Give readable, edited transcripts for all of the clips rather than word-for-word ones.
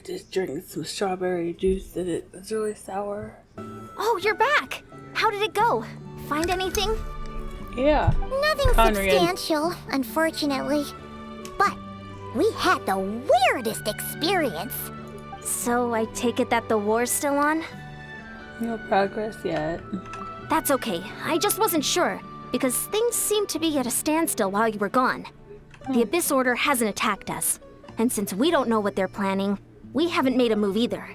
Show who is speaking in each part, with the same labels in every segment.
Speaker 1: I just drank some strawberry juice and it was really sour.
Speaker 2: Oh, you're back! How did it go? Find anything?
Speaker 1: Yeah.
Speaker 3: Nothing
Speaker 1: Conrad.
Speaker 3: substantial, unfortunately. But we had the weirdest experience.
Speaker 2: So I take it that the war's still on?
Speaker 1: No progress yet.
Speaker 2: That's okay. I just wasn't sure, because things seemed to be at a standstill while you were gone. The Abyss Order hasn't attacked us, and since we don't know what they're planning, we haven't made a move either.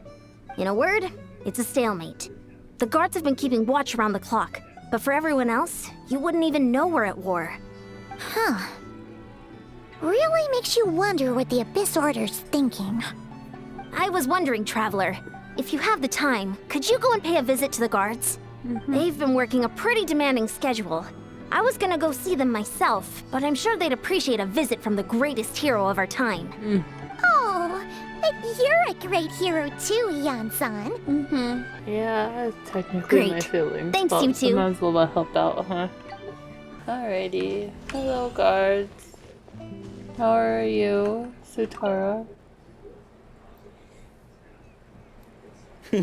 Speaker 2: In a word, it's a stalemate. The guards have been keeping watch around the clock, but for everyone else, you wouldn't even know we're at war.
Speaker 3: Huh. Really makes you wonder what the Abyss Order's thinking.
Speaker 2: I was wondering, Traveler, if you have the time, could you go and pay a visit to the guards? They've been working a pretty demanding schedule. I was gonna go see them myself, but I'm sure they'd appreciate a visit from the greatest hero of our time.
Speaker 3: Oh, but you're a great hero too, Yan-san.
Speaker 1: Yeah, that's technically my
Speaker 2: Great.
Speaker 1: feelings.
Speaker 2: Thanks,
Speaker 1: but
Speaker 2: you two.
Speaker 1: Might as well help out, huh? Alrighty. Hello, guards. How are you, Sutara?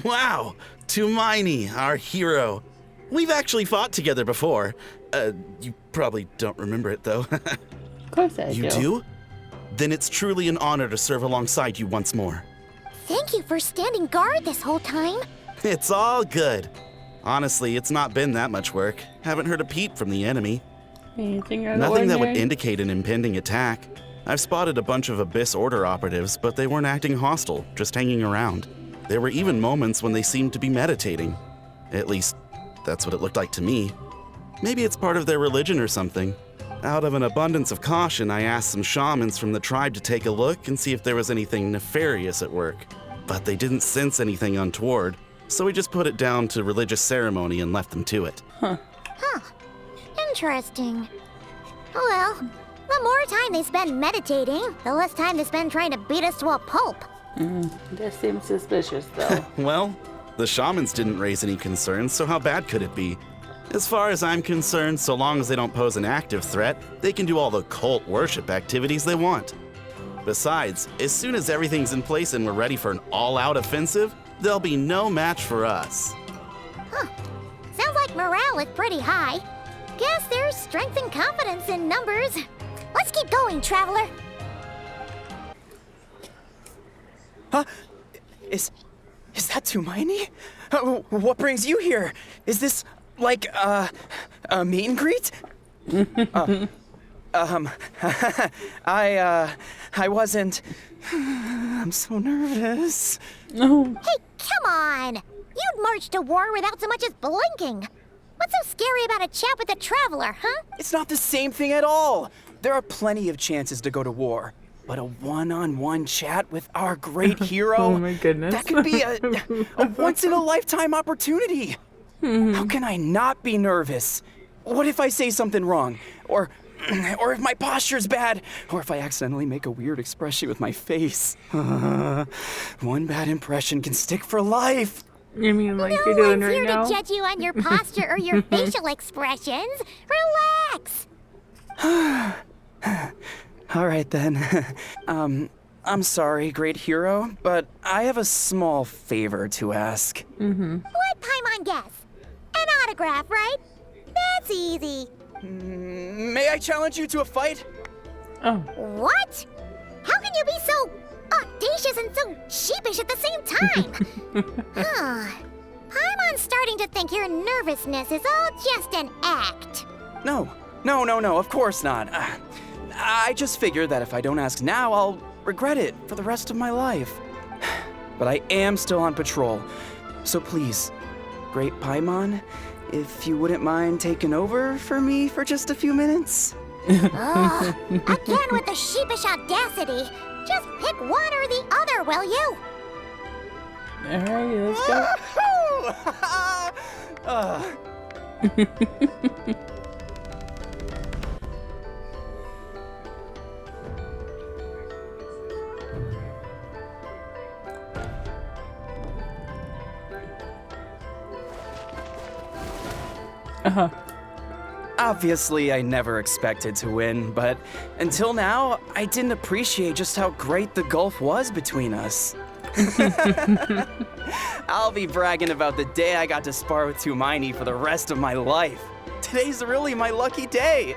Speaker 4: Wow! Tumaini, our hero. We've actually fought together before. You probably don't remember it, though.
Speaker 1: Of course I
Speaker 4: You do? Then it's truly an honor to serve alongside you once more.
Speaker 3: Thank you for standing guard this whole time.
Speaker 4: It's all good. Honestly, it's not been that much work. Haven't heard a peep from the enemy.
Speaker 1: Anything out of
Speaker 4: Nothing that would
Speaker 1: ordinary?
Speaker 4: indicate an impending attack. I've spotted a bunch of Abyss Order operatives, but they weren't acting hostile, just hanging around. There were even moments when they seemed to be meditating. At least, that's what it looked like to me. Maybe it's part of their religion or something. Out of an abundance of caution, I asked some shamans from the tribe to take a look and see if there was anything nefarious at work. But they didn't sense anything untoward, so we just put it down to religious ceremony and left them to it.
Speaker 3: Huh. Interesting. Oh well, the more time they spend meditating, the less time they spend trying to beat us to a pulp.
Speaker 1: That seems suspicious, though.
Speaker 4: Well, the shamans didn't raise any concerns, so how bad could it be? As far as I'm concerned, so long as they don't pose an active threat, they can do all the cult worship activities they want. Besides, as soon as everything's in place and we're ready for an all-out offensive, there'll be no match for us.
Speaker 3: Sounds like morale is pretty high. Guess there's strength and confidence in numbers. Let's keep going, Traveler.
Speaker 5: Huh? Is that Tumaini? What brings you here? Is this like a meet and greet? I wasn't. I'm so nervous.
Speaker 1: No.
Speaker 3: Hey, come on! You'd march to war without so much as blinking. What's so scary about a chat with a Traveler, huh?
Speaker 5: It's not the same thing at all. There are plenty of chances to go to war. But a one-on-one chat with our great hero?
Speaker 1: Oh my goodness.
Speaker 5: That could be a once-in-a-lifetime opportunity. How can I not be nervous? What if I say something wrong? Or if my posture's bad? Or if I accidentally make a weird expression with my face? One bad impression can stick for life.
Speaker 1: You mean like
Speaker 3: No
Speaker 1: you're doing
Speaker 3: one's
Speaker 1: right
Speaker 3: here
Speaker 1: now?
Speaker 3: to judge you on your posture or your facial expressions. Relax.
Speaker 5: All right then. I'm sorry, great hero, but I have a small favor to ask.
Speaker 3: What Paimon guess? An autograph, right? That's easy.
Speaker 5: May I challenge you to a fight?
Speaker 1: Oh.
Speaker 3: What? How can you be so audacious and so sheepish at the same time? Paimon's starting to think your nervousness is all just an act.
Speaker 5: No, of course not. I just figured that if I don't ask now, I'll regret it for the rest of my life. But I am still on patrol, so please, Great Paimon, if you wouldn't mind taking over for me for just a few minutes?
Speaker 3: Ugh, again with the sheepish audacity. Just pick one or the other, will you?
Speaker 1: Alright, let's go.
Speaker 5: Obviously, I never expected to win, but until now, I didn't appreciate just how great the gulf was between us. I'll be bragging about the day I got to spar with Hermione for the rest of my life. Today's really my lucky day.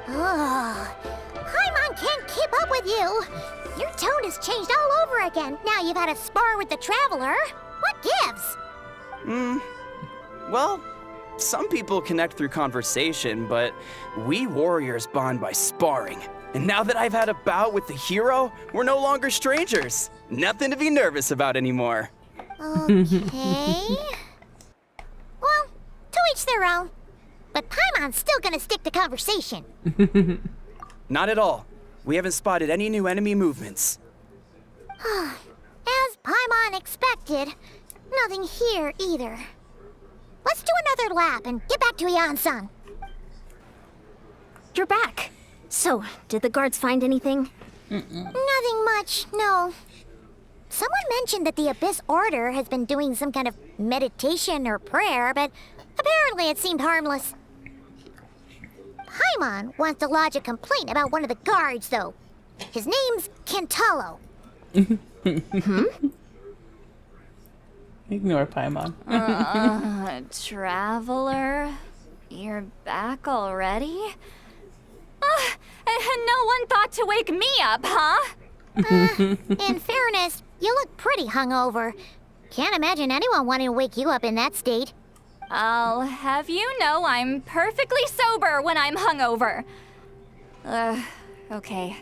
Speaker 3: Oh, Paimon can't keep up with you. Your tone has changed all over again. Now you've had a spar with the Traveler. What gives?
Speaker 5: Well, some people connect through conversation, but we warriors bond by sparring. And now that I've had a bout with the hero, we're no longer strangers. Nothing to be nervous about anymore.
Speaker 3: Okay. Well, to each their own. But Paimon's still gonna stick to conversation.
Speaker 5: Not at all. We haven't spotted any new enemy movements.
Speaker 3: As Paimon expected, nothing here either. Let's do another lap and get back to Yan-san.
Speaker 2: You're back. So, did the guards find anything?
Speaker 3: Nothing much, no. Someone mentioned that the Abyss Order has been doing some kind of meditation or prayer, but apparently it seemed harmless. Paimon wants to lodge a complaint about one of the guards, though. His name's Kentalo.
Speaker 1: Ignore Paimon.
Speaker 2: Traveler? You're back already? No one thought to wake me up, huh?
Speaker 3: In fairness, you look pretty hungover. Can't imagine anyone wanting to wake you up in that state.
Speaker 2: I'll have you know I'm perfectly sober when I'm hungover. Okay.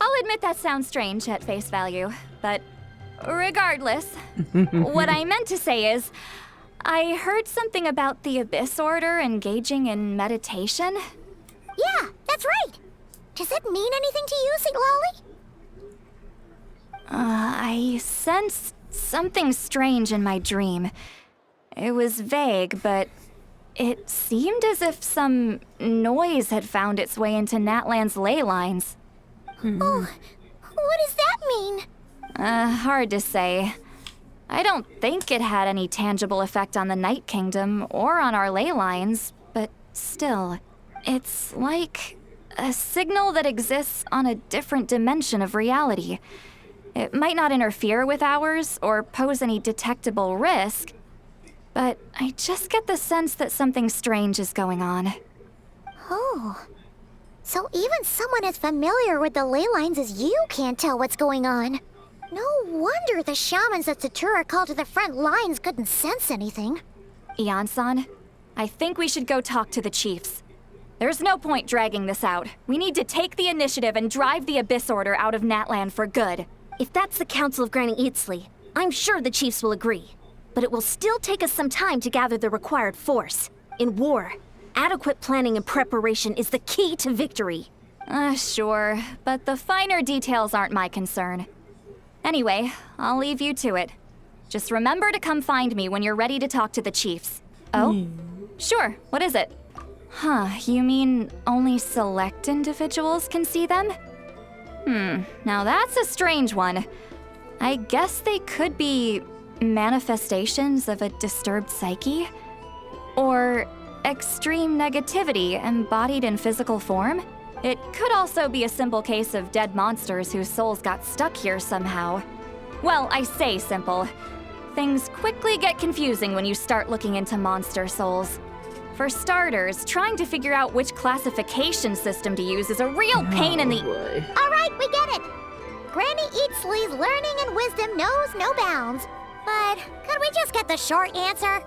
Speaker 2: I'll admit that sounds strange at face value, but regardless, what I meant to say is, I heard something about the Abyss Order engaging in meditation.
Speaker 3: Yeah, that's right. Does it mean anything to you, St. Lolly?
Speaker 2: I sensed something strange in my dream. It was vague, but it seemed as if some noise had found its way into Natlan's ley lines.
Speaker 3: Oh, what does that mean?
Speaker 2: Hard to say. I don't think it had any tangible effect on the Night Kingdom or on our ley lines, but still, it's like a signal that exists on a different dimension of reality. It might not interfere with ours or pose any detectable risk, but I just get the sense that something strange is going on.
Speaker 3: Oh, so even someone as familiar with the ley lines as you can't tell what's going on. No wonder the shamans at Satura called to the front lines couldn't sense anything.
Speaker 2: Ian-san, I think we should go talk to the chiefs. There's no point dragging this out. We need to take the initiative and drive the Abyss Order out of Natlan for good. If that's the Council of Granny Eatsley, I'm sure the chiefs will agree. But it will still take us some time to gather the required force. In war, adequate planning and preparation is the key to victory. Sure, but the finer details aren't my concern. Anyway, I'll leave you to it. Just remember to come find me when you're ready to talk to the chiefs. Oh? Sure, what is it? You mean only select individuals can see them? Now that's a strange one. I guess they could be manifestations of a disturbed psyche? Or extreme negativity embodied in physical form? It could also be a simple case of dead monsters whose souls got stuck here somehow. Well, I say simple. Things quickly get confusing when you start looking into monster souls. For starters, trying to figure out which classification system to use is a real pain in the...
Speaker 1: Boy.
Speaker 3: All right, we get it. Granny Eatsley's learning and wisdom knows no bounds. But could we just get the short answer?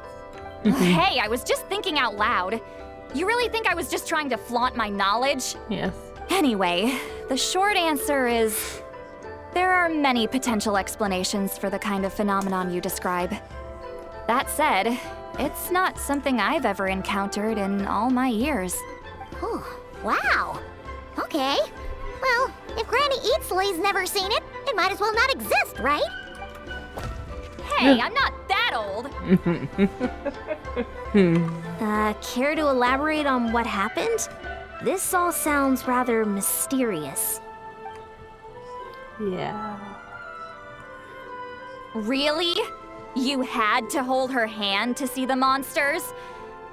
Speaker 2: Hey, I was just thinking out loud. You really think I was just trying to flaunt my knowledge?
Speaker 1: Yes.
Speaker 2: Anyway, the short answer is... there are many potential explanations for the kind of phenomenon you describe. That said, it's not something I've ever encountered in all my years.
Speaker 3: Oh, wow. Okay. Well, if Granny Eatsley's never seen it, it might as well not exist, right?
Speaker 2: Hey, I'm not that old! Care to elaborate on what happened? This all sounds rather mysterious.
Speaker 1: Yeah.
Speaker 2: Really? You had to hold her hand to see the monsters?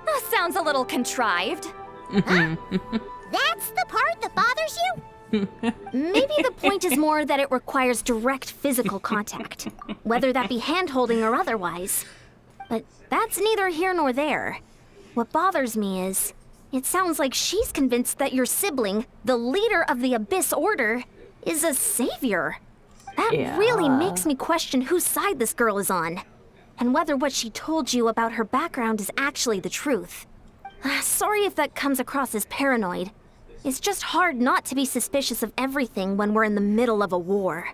Speaker 2: That sounds a little contrived.
Speaker 3: That's the part that bothers you?
Speaker 2: Maybe the point is more that it requires direct physical contact, whether that be hand-holding or otherwise. But that's neither here nor there. What bothers me is, it sounds like she's convinced that your sibling, the leader of the Abyss Order, is a savior. That really makes me question whose side this girl is on, and whether what she told you about her background is actually the truth. Sorry if that comes across as paranoid. It's just hard not to be suspicious of everything when we're in the middle of a war.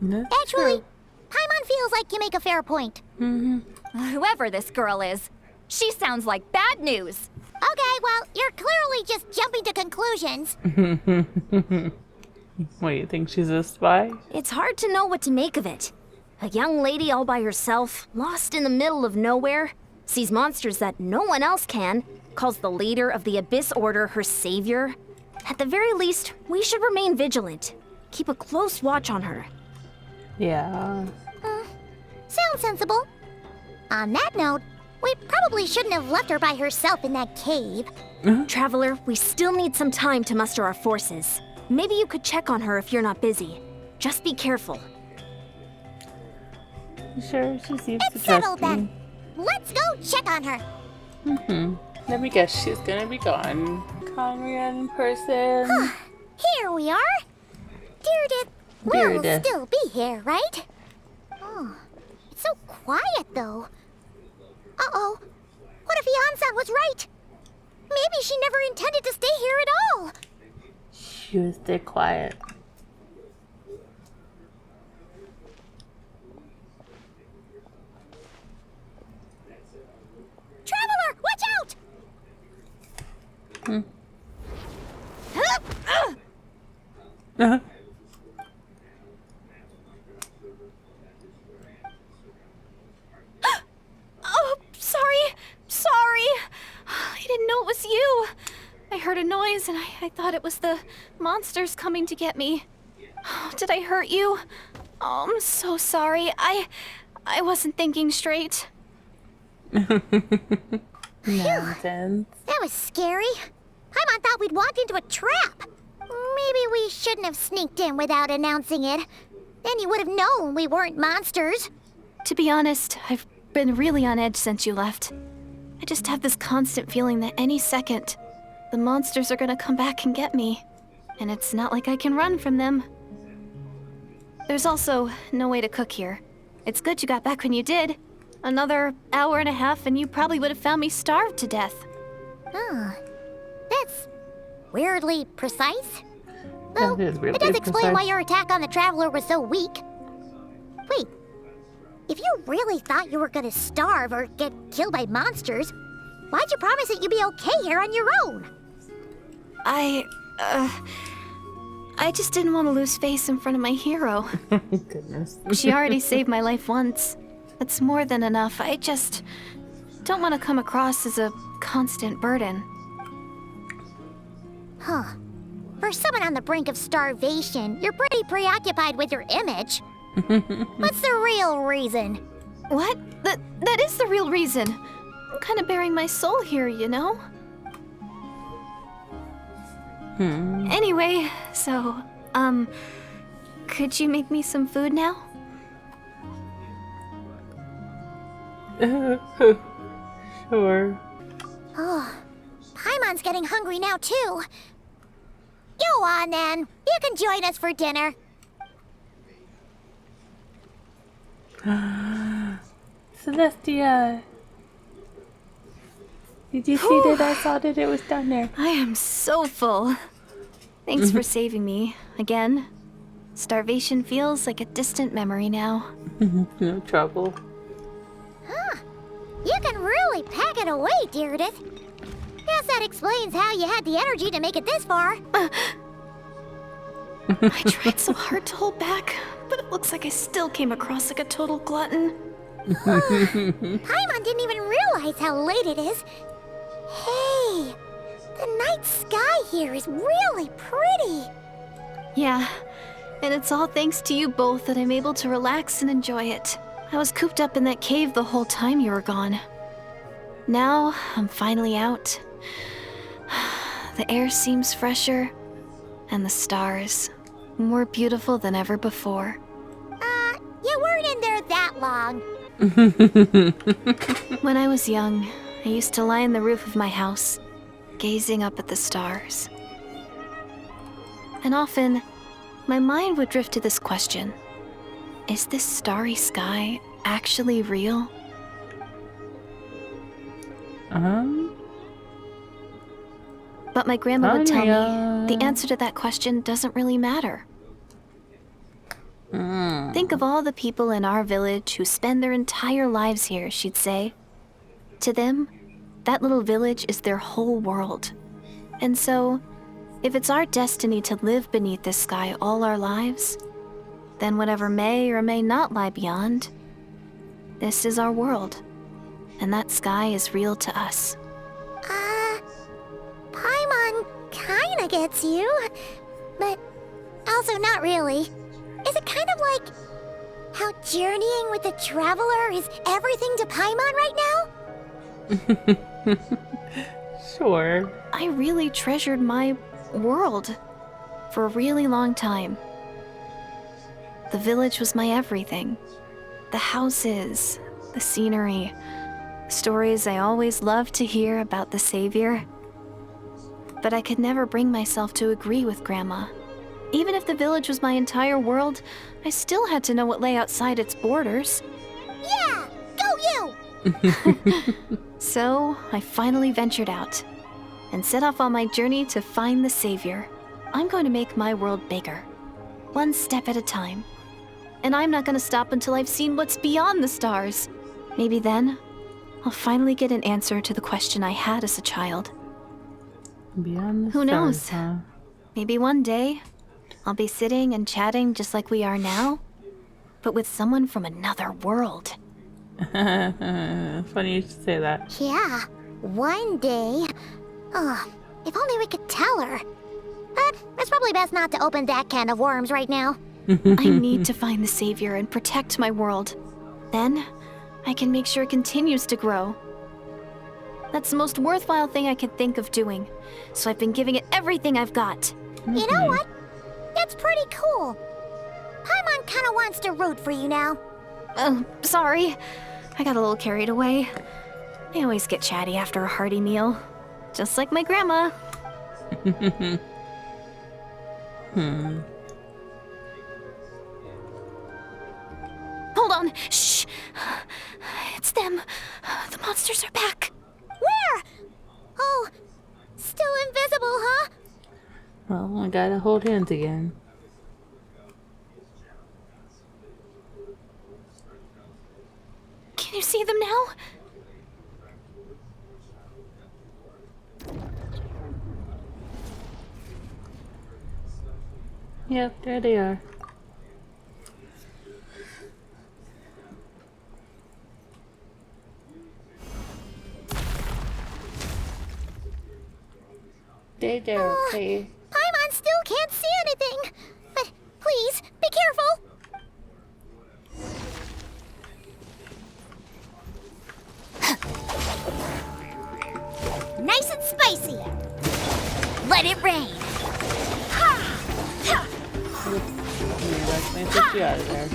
Speaker 3: Actually, Paimon feels like you make a fair point.
Speaker 6: Whoever this girl is, she sounds like bad news.
Speaker 3: Okay, well, you're clearly just jumping to conclusions.
Speaker 1: What, you think she's a spy?
Speaker 2: It's hard to know what to make of it. A young lady all by herself, lost in the middle of nowhere, sees monsters that no one else can, calls the leader of the Abyss Order her savior. At the very least, we should remain vigilant. Keep a close watch on her.
Speaker 1: Yeah.
Speaker 3: Sounds sensible. On that note, we probably shouldn't have left her by herself in that cave.
Speaker 2: Traveler, we still need some time to muster our forces. Maybe you could check on her if you're not busy. Just be careful.
Speaker 1: Sure, she seems to
Speaker 3: It's
Speaker 1: trust
Speaker 3: settled
Speaker 1: me.
Speaker 3: then. Let's go check on her.
Speaker 1: Let me guess, she's gonna be gone. Conrad in person.
Speaker 3: Here we are. Deirdre will
Speaker 1: Deirdre.
Speaker 3: still be here, right? Oh, it's so quiet though. Uh-oh. What if Yansan was right? Maybe she never intended to stay here at all.
Speaker 1: She was stay quiet.
Speaker 3: Traveler, watch out!
Speaker 6: Oh, sorry. I didn't know it was you. I heard a noise and I thought it was the monsters coming to get me. Did I hurt you? Oh, I'm so sorry. I wasn't thinking straight.
Speaker 1: Nonsense.
Speaker 3: That was scary. Paimon thought we'd walked into a trap. Maybe we shouldn't have sneaked in without announcing it. Then you would have known we weren't monsters.
Speaker 6: To be honest, I've been really on edge since you left. I just have this constant feeling that any second, the monsters are gonna come back and get me. And it's not like I can run from them. There's also no way to cook here. It's good you got back when you did. Another hour and a half and you probably would have found me starved to death.
Speaker 3: Oh, that's weirdly precise.
Speaker 1: That is
Speaker 3: It
Speaker 1: weirdly
Speaker 3: does explain
Speaker 1: precise.
Speaker 3: why your attack on the Traveler was so weak. Wait, if you really thought you were gonna starve or get killed by monsters, why'd you promise that you'd be okay here on your own?
Speaker 6: I just didn't want to lose face in front of my hero.
Speaker 1: Goodness.
Speaker 6: She already saved my life once. That's more than enough. I just don't want to come across as a constant burden.
Speaker 3: Huh. For someone on the brink of starvation, you're pretty preoccupied with your image. What's the real reason?
Speaker 6: What? That is the real reason. I'm kind of bearing my soul here, you know? Anyway, so, could you make me some food now?
Speaker 1: Sure.
Speaker 3: Oh, Paimon's getting hungry now too. Go on then. You can join us for dinner.
Speaker 1: Celestia. Did you see that? I saw that it was down there.
Speaker 6: I am so full. Thanks for saving me, again. Starvation feels like a distant memory now.
Speaker 1: No trouble.
Speaker 3: You can really pack it away, Deirdre. Guess that explains how you had the energy to make it this far.
Speaker 6: I tried so hard to hold back, but it looks like I still came across like a total glutton.
Speaker 3: Paimon didn't even realize how late it is. Hey, the night sky here is really pretty.
Speaker 6: Yeah, and it's all thanks to you both that I'm able to relax and enjoy it. I was cooped up in that cave the whole time you were gone. Now, I'm finally out. The air seems fresher, And the stars, more beautiful than ever before.
Speaker 3: You weren't in there that long.
Speaker 6: When I was young, I used to lie on the roof of my house, gazing up at the stars. And often, my mind would drift to this question. Is this starry sky actually real? But my grandma would tell me the answer to that question doesn't really matter. Think of all the people in our village who spend their entire lives here, she'd say. To them, that little village is their whole world. And so, if it's our destiny to live beneath this sky all our lives, then whatever may or may not lie beyond, this is our world. And that sky is real to us.
Speaker 3: Paimon kinda gets you, but also not really. Is it kind of like how journeying with the traveler is everything to Paimon right now?
Speaker 1: Sure.
Speaker 6: I really treasured my world for a really long time. The village was my everything. The houses, the scenery, stories I always loved to hear about the Savior. But I could never bring myself to agree with Grandma. Even if the village was my entire world, I still had to know what lay outside its borders.
Speaker 3: Yeah! Go you!
Speaker 6: So, I finally ventured out and set off on my journey to find the Savior. I'm going to make my world bigger, one step at a time. And I'm not going to stop until I've seen what's beyond the stars. Maybe then, I'll finally get an answer to the question I had as a child.
Speaker 1: Beyond the
Speaker 6: Who knows?
Speaker 1: stars, huh?
Speaker 6: Maybe one day, I'll be sitting and chatting just like we are now, but with someone from another world.
Speaker 1: Funny you should say that.
Speaker 3: Yeah, one day. Oh, if only we could tell her. But it's probably best not to open that can of worms right now.
Speaker 6: I need to find the Savior and protect my world. Then, I can make sure it continues to grow. That's the most worthwhile thing I could think of doing, so I've been giving it everything I've got.
Speaker 3: You know what? That's pretty cool. Paimon kinda wants to root for you now.
Speaker 6: Oh, sorry. I got a little carried away. I always get chatty after a hearty meal. Just like my grandma. Hold on. Shh. It's them. The monsters are back.
Speaker 3: Where? Oh, still invisible, huh?
Speaker 1: Well, I gotta hold hands again.
Speaker 6: Can you see them now?
Speaker 1: Yep, there they are. They're okay.
Speaker 3: Paimon still can't see anything. But please, be careful. Nice and spicy. Let it rain.
Speaker 1: Yeah, that's my put you out of there.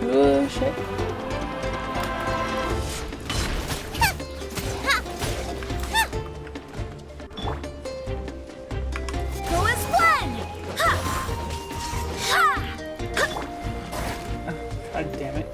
Speaker 1: Oh shit.
Speaker 3: Go as one.
Speaker 1: God damn it.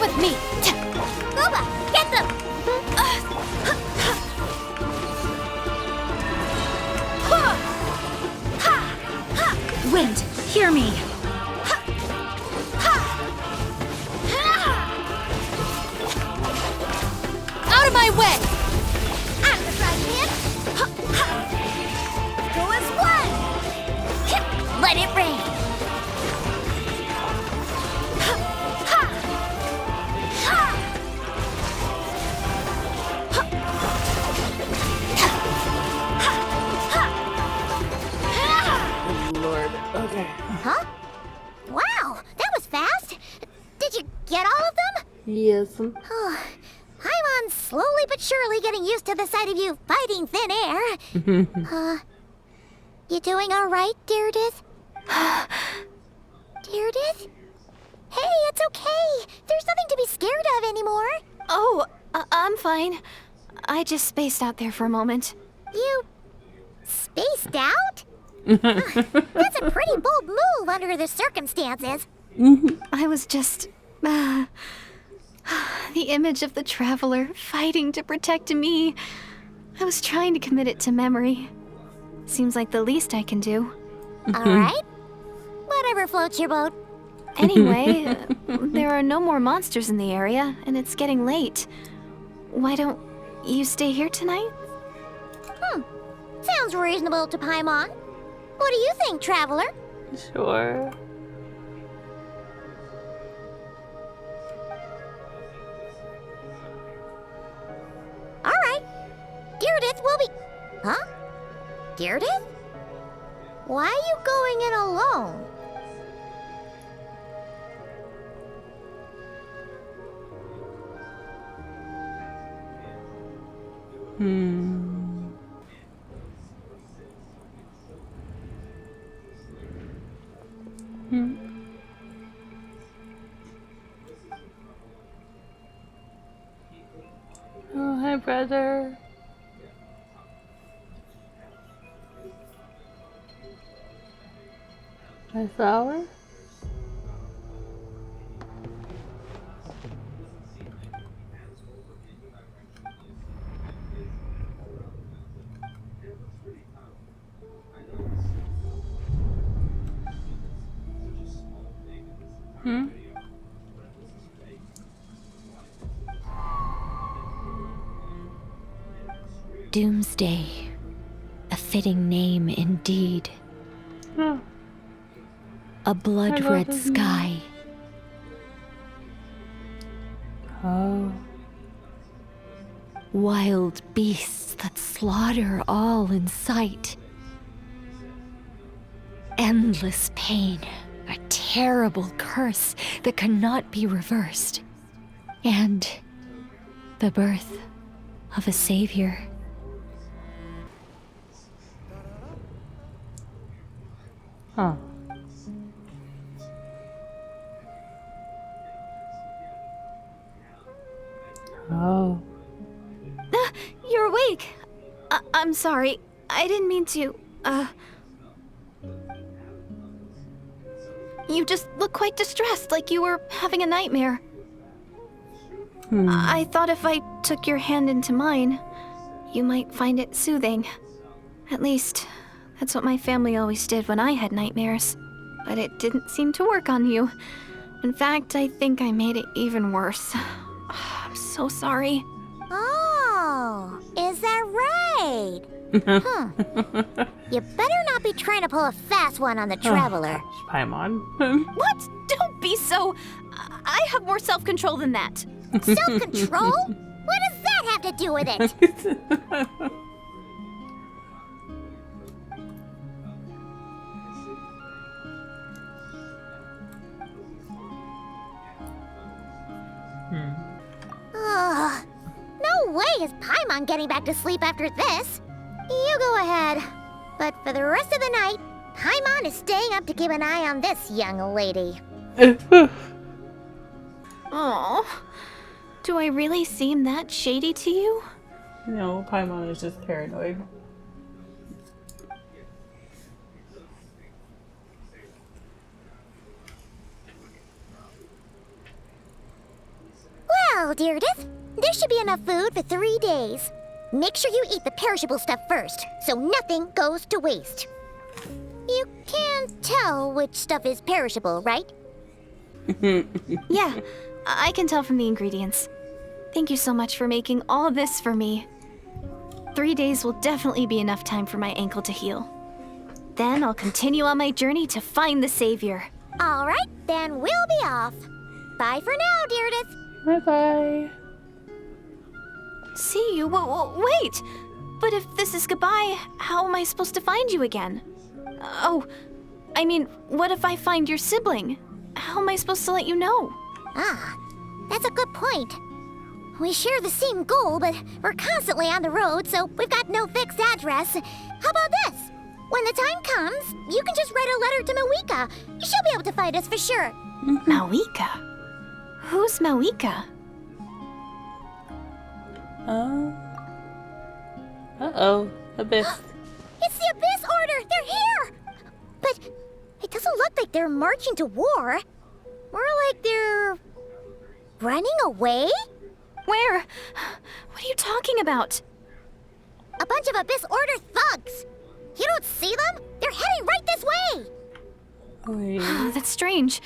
Speaker 6: with me.
Speaker 3: Boba, get them!
Speaker 2: Wind, hear me.
Speaker 6: Out of my way!
Speaker 3: Out of the frying pan! Go as one! Let it rain!
Speaker 1: Lord. Okay.
Speaker 3: Huh? Wow, that was fast! Did you get all of them?
Speaker 1: Yes.
Speaker 3: Oh, Paimon's slowly but surely getting used to the sight of you fighting thin air. You doing all right, Deirdith? Deirdith? Hey, it's okay. There's nothing to be scared of anymore.
Speaker 6: Oh, I'm fine. I just spaced out there for a moment.
Speaker 3: You spaced out? That's a pretty bold move under the circumstances.
Speaker 6: I was just... the image of the traveler fighting to protect me. I was trying to commit it to memory. Seems like the least I can do.
Speaker 3: All right. Whatever floats your boat.
Speaker 6: Anyway, there are no more monsters in the area, and it's getting late. Why don't you stay here tonight?
Speaker 3: Sounds reasonable to Paimon. What do you think, traveler?
Speaker 1: Sure.
Speaker 3: All right. Deirdith will be... Huh? Deirdith? Why are you going in alone?
Speaker 1: Oh, hi, brother. My flower?
Speaker 7: Doomsday. A fitting name indeed.
Speaker 1: Oh,
Speaker 7: A blood-red sky.
Speaker 1: oh.
Speaker 7: Wild beasts that slaughter all in sight. Endless pain. A terrible curse that cannot be reversed. And the birth of a savior.
Speaker 1: Huh. Oh.
Speaker 6: You're awake. I'm sorry. I didn't mean to, You just look quite distressed, like you were having a nightmare. I thought if I took your hand into mine, you might find it soothing. At least, that's what my family always did when I had nightmares. But it didn't seem to work on you. In fact, I think I made it even worse. I'm so sorry.
Speaker 3: Oh, is that right? You better not be trying to pull a fast one on the traveler.
Speaker 1: Paimon.
Speaker 6: What? Don't be so... I have more self-control than that.
Speaker 3: Self-control? What does that have to do with it? Ugh. No way is Paimon getting back to sleep after this. You go ahead. But for the rest of the night, Paimon is staying up to keep an eye on this young lady.
Speaker 6: Oh, do I really seem that shady to you?
Speaker 1: No, Paimon is just paranoid.
Speaker 3: Well, Deirdre, there should be enough food for 3 days. Make sure you eat the perishable stuff first, so nothing goes to waste. You can't tell which stuff is perishable, right?
Speaker 6: Yeah, I can tell from the ingredients. Thank you so much for making all this for me. 3 days will definitely be enough time for my ankle to heal. Then I'll continue on my journey to find the savior.
Speaker 3: All right, then we'll be off. Bye for now, Deirdre.
Speaker 1: Bye-bye.
Speaker 6: See you? Wait! But if this is goodbye, how am I supposed to find you again? Oh, I mean, what if I find your sibling? How am I supposed to let you know?
Speaker 3: Ah, that's a good point. We share the same goal, but we're constantly on the road, so we've got no fixed address. How about this? When the time comes, you can just write a letter to Mawika. She'll be able to find us for sure.
Speaker 6: Mawika? Who's Mawika?
Speaker 1: Uh-oh. Abyss.
Speaker 3: It's the Abyss Order! They're here! But it doesn't look like they're marching to war. More like they're running away?
Speaker 6: Where? What are you talking about?
Speaker 3: A bunch of Abyss Order thugs! You don't see them? They're heading right this way!
Speaker 1: Wait.
Speaker 6: Oh, that's strange.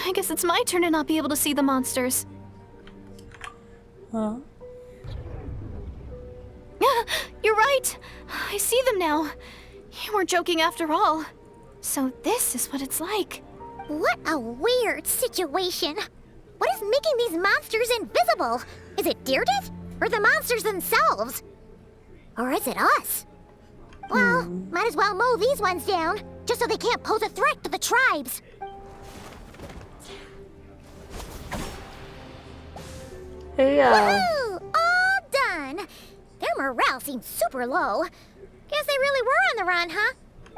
Speaker 6: I guess it's my turn to not be able to see the monsters.
Speaker 1: Huh?
Speaker 6: You're right. I see them now. You weren't joking after all. So this is what it's like.
Speaker 3: What a weird situation. What is making these monsters invisible? Is it Deirdre? Or the monsters themselves? Or is it us? Well, might as well mow these ones down, just so they can't pose a threat to the tribes.
Speaker 1: Hey,
Speaker 3: Woohoo! All done! Their morale seems super low. Guess they really were on the run, huh?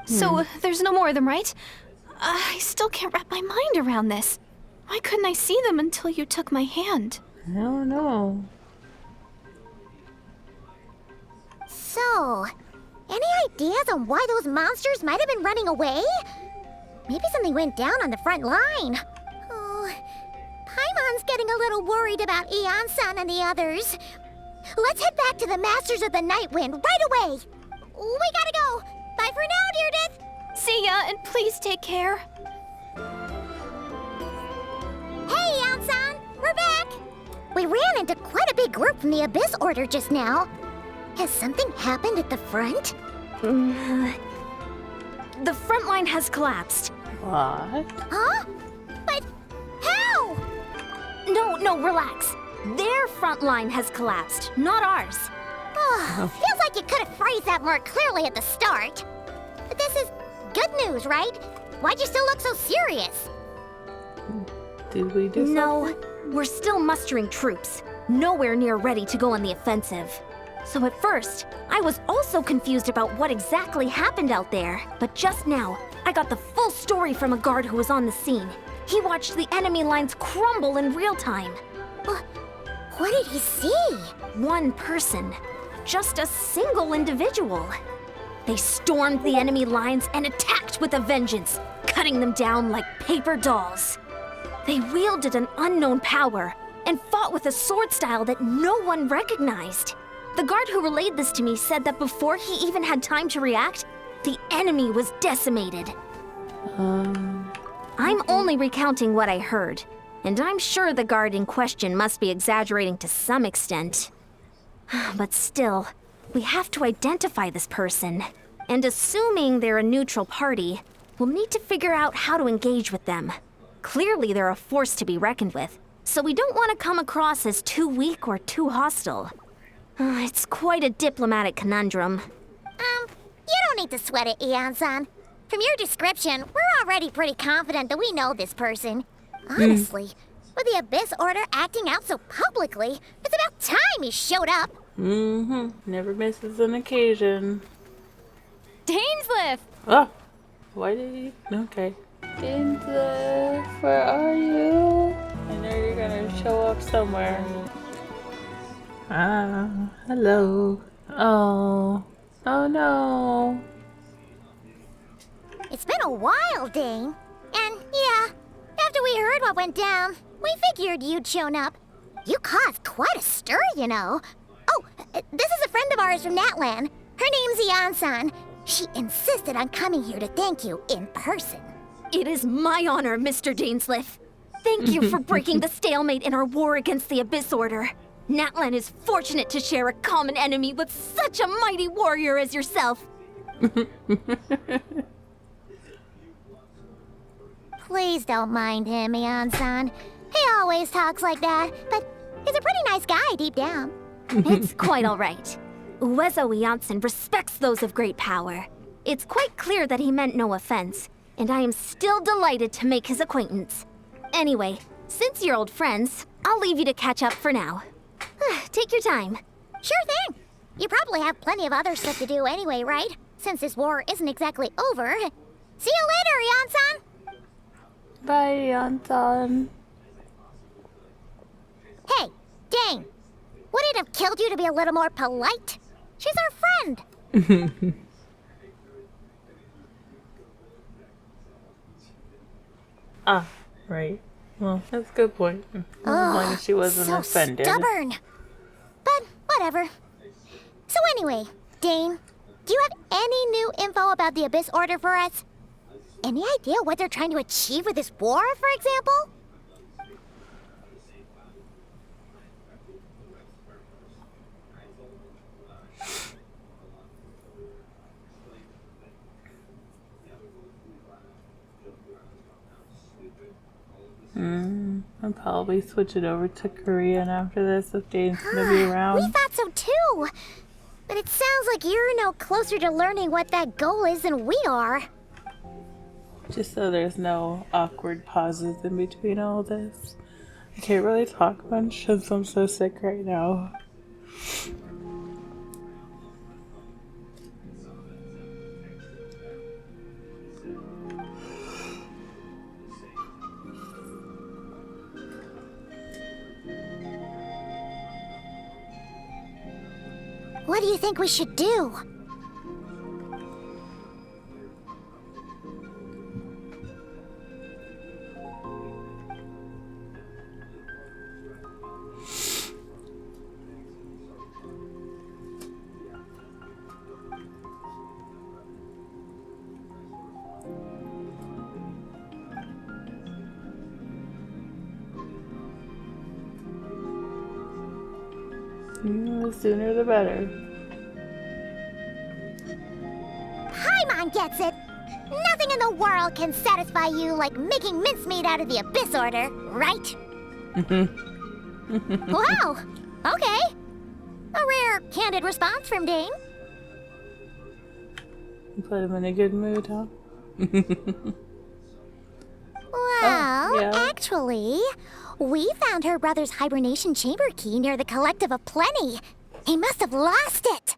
Speaker 6: So there's no more of them, right? I still can't wrap my mind around this. Why couldn't I see them until you took my hand?
Speaker 1: I don't know.
Speaker 3: So, any ideas on why those monsters might have been running away? Maybe something went down on the front line. Oh, Paimon's getting a little worried about Eon-san and the others. Let's head back to the Masters of the Night Wind right away. We gotta go. Bye for now, Deirdre.
Speaker 6: See ya, and please take care.
Speaker 3: Hey, Eon-san, we're back. We ran into quite a big group from the Abyss Order just now. Has something happened at the front?
Speaker 2: The front line has collapsed.
Speaker 1: What?
Speaker 3: Huh? But how?
Speaker 2: No, relax. Their front line has collapsed, not ours.
Speaker 3: Oh, feels like you could have phrased that more clearly at the start. But this is good news, right? Why'd you still look so serious?
Speaker 1: Did we do
Speaker 2: No, we're still mustering troops. Nowhere near ready to go on the offensive. So at first, I was also confused about what exactly happened out there. But just now, I got the full story from a guard who was on the scene. He watched the enemy lines crumble in real time.
Speaker 3: What did he see?
Speaker 2: One person. Just a single individual. They stormed the enemy lines and attacked with a vengeance, cutting them down like paper dolls. They wielded an unknown power and fought with a sword style that no one recognized. The guard who relayed this to me said that before he even had time to react, the enemy was decimated. I'm only recounting what I heard, and I'm sure the guard in question must be exaggerating to some extent. But still, we have to identify this person. And assuming they're a neutral party, we'll need to figure out how to engage with them. Clearly they're a force to be reckoned with, so we don't want to come across as too weak or too hostile. It's quite a diplomatic conundrum.
Speaker 3: You don't need to sweat it, Eon-san. From your description, we're already pretty confident that we know this person. Honestly, with the Abyss Order acting out so publicly, it's about time he showed up.
Speaker 1: Never misses an occasion.
Speaker 6: Dainself!
Speaker 1: Oh! Why did he? Okay. Dainself, where are you? I know you're gonna show up somewhere. Ah, hello. Oh. Oh no.
Speaker 3: It's been a while, Dane. And yeah, after we heard what went down, we figured you'd shown up. You caused quite a stir, you know. Oh, this is a friend of ours from Natlan. Her name's Ian-san. She insisted on coming here to thank you in person.
Speaker 2: It is my honor, Mr. Dainself. Thank you for breaking the stalemate in our war against the Abyss Order. Natlan is fortunate to share a common enemy with such a mighty warrior as yourself.
Speaker 3: Please don't mind him, Ian-san. He always talks like that, but he's a pretty nice guy deep down.
Speaker 2: It's quite all right. Uezo Janssen respects those of great power. It's quite clear that he meant no offense, and I am still delighted to make his acquaintance. Anyway, since you're old friends, I'll leave you to catch up for now. Take your time.
Speaker 3: Sure thing. You probably have plenty of other stuff to do anyway, right? Since this war isn't exactly over. See you later, Ian-san!
Speaker 1: Bye, Anton.
Speaker 3: Hey, Dane. Would it have killed you to be a little more polite? She's our friend.
Speaker 1: Ah, right. Well, that's a good point. As long as she wasn't
Speaker 3: so
Speaker 1: offended.
Speaker 3: Stubborn. But whatever. So anyway, Dane, do you have any new info about the Abyss Order for us? Any idea what they're trying to achieve with this war, for example?
Speaker 1: I'll probably switch it over to Korean after this if Dane's gonna be around.
Speaker 3: We thought so too. But it sounds like you're no closer to learning what that goal is than we are.
Speaker 1: Just so there's no awkward pauses in between all this. I can't really talk much since I'm so sick right now.
Speaker 3: What do you think we should do?
Speaker 1: The sooner the better.
Speaker 3: Paimon gets it. Nothing in the world can satisfy you like making mincemeat out of the Abyss Order, right? Wow. Okay. A rare, candid response from Dane.
Speaker 1: Put him in a good mood, huh?
Speaker 3: Well,
Speaker 1: yeah.
Speaker 3: actually, we found her brother's hibernation chamber key near the Collective of Plenty. He must have lost it.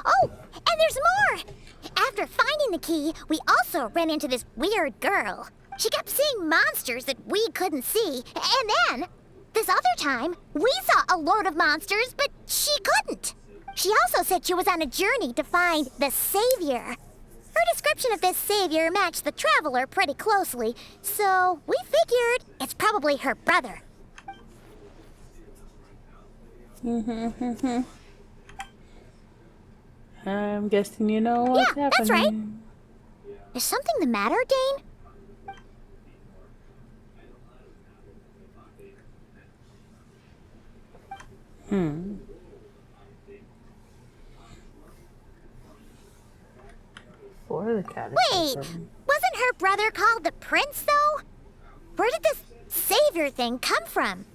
Speaker 3: Oh, and there's more! After finding the key, we also ran into this weird girl. She kept seeing monsters that we couldn't see, and then, this other time, we saw a load of monsters, but she couldn't. She also said she was on a journey to find the Savior. Her description of this Savior matched the Traveler pretty closely, so we figured it's probably her brother.
Speaker 1: I'm guessing you know what's happening.
Speaker 3: That's right. Is something the matter, Dane?
Speaker 1: For the cat.
Speaker 3: Wait, wasn't her brother called the Prince, though? Where did this Savior thing come from?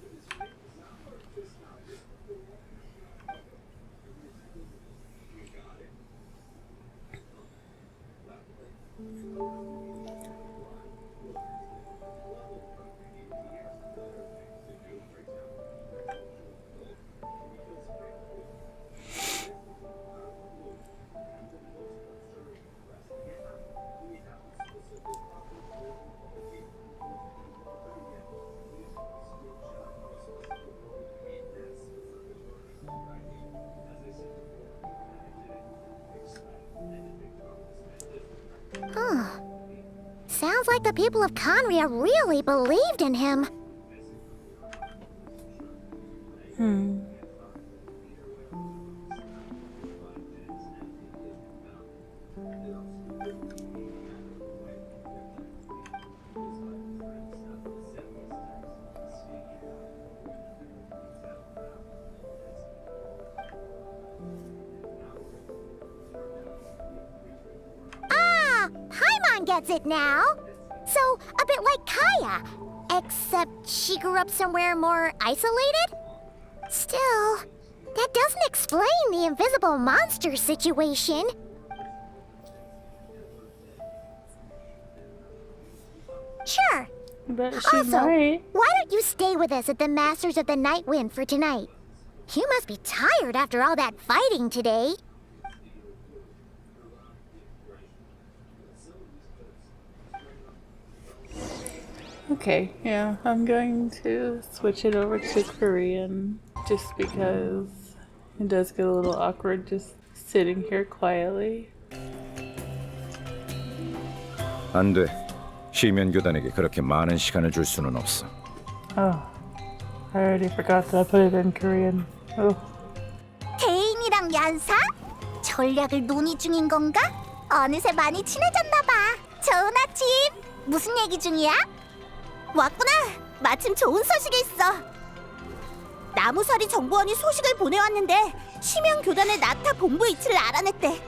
Speaker 3: like the people of Conria really believed in him. Paimon gets it now. So, a bit like Kaya. Except she grew up somewhere more isolated? Still, that doesn't explain the invisible monster situation. Sure.
Speaker 1: But she
Speaker 3: Also,
Speaker 1: might.
Speaker 3: why don't you stay with us at the Masters of the Night Wind for tonight? You must be tired after all that fighting today.
Speaker 1: Okay, yeah, I'm going to switch it over to Korean just because it does get a little awkward just sitting here quietly.
Speaker 8: 안 돼. 시면 교단에게 그렇게 많은 시간을 줄 수는 없어.
Speaker 1: Oh, I already forgot that I put it in Korean. Oh.
Speaker 3: 대인이랑 얀사? 전략을 논의 중인 건가? 어느새 많이 친해졌나봐. 좋은 아침. 무슨 얘기 중이야? 왔구나. 마침 좋은 소식이 있어. 나무사리 정보원이 소식을 보내왔는데 심연 교단의 나타 본부 위치를 알아냈대.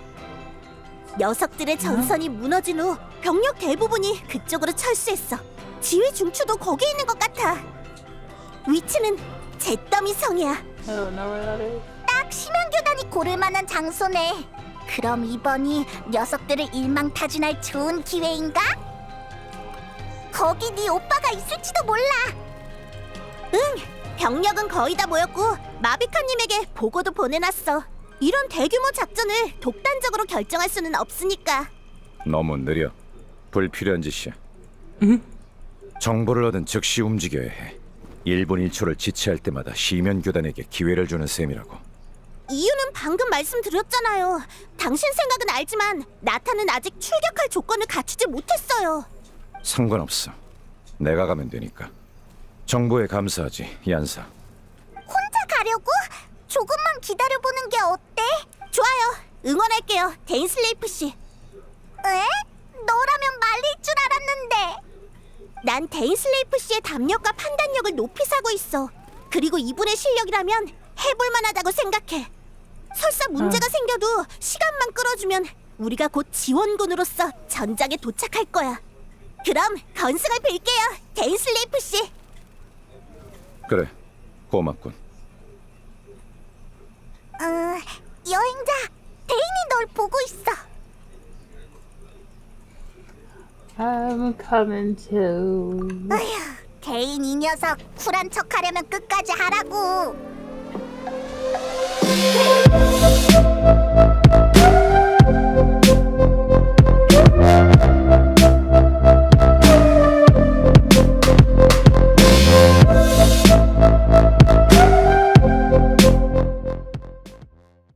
Speaker 3: 녀석들의 전선이 무너진 후 병력 대부분이 그쪽으로 철수했어. 지휘 중추도 거기 있는 것 같아. 위치는 잿더미 성이야.
Speaker 1: I don't know where that is.
Speaker 3: 딱 심연 교단이 고를 만한 장소네. 그럼 이번이 녀석들을 일망타진할 좋은 기회인가? 거기 네 오빠가 있을지도 몰라. 응, 병력은 거의 다 모였고 마비카님에게 보고도 보내놨어. 이런 대규모 작전을 독단적으로 결정할 수는 없으니까.
Speaker 8: 너무 느려. 불필요한 짓이야. 정보를 얻은 즉시 움직여야 해. 1분 1초를 지체할 때마다 시면 교단에게 기회를 주는 셈이라고.
Speaker 3: 이유는 방금 말씀드렸잖아요. 당신 생각은 알지만 나타는 아직 출격할 조건을 갖추지 못했어요.
Speaker 8: 상관없어. 내가 가면 되니까. 정보에 감사하지, 얀사.
Speaker 3: 혼자 가려고? 조금만 기다려보는 게 어때? 좋아요. 응원할게요, 데인슬레이프 씨. 에? 너라면 말릴 줄 알았는데. 난 데인슬레이프 씨의 담력과 판단력을 높이 사고 있어. 그리고 이분의 실력이라면 해볼 만하다고 생각해. 설사 문제가 생겨도 시간만 끌어주면 우리가 곧 지원군으로서 전장에 도착할 거야. 그럼 건승을 빌게요, 데인슬레이프 씨.
Speaker 8: 그래, 고맙군.
Speaker 3: 여행자, 데인이 널 보고 있어.
Speaker 1: I'm coming too.
Speaker 3: 어휴, 데인 이 녀석 쿨한 척하려면 끝까지 하라고.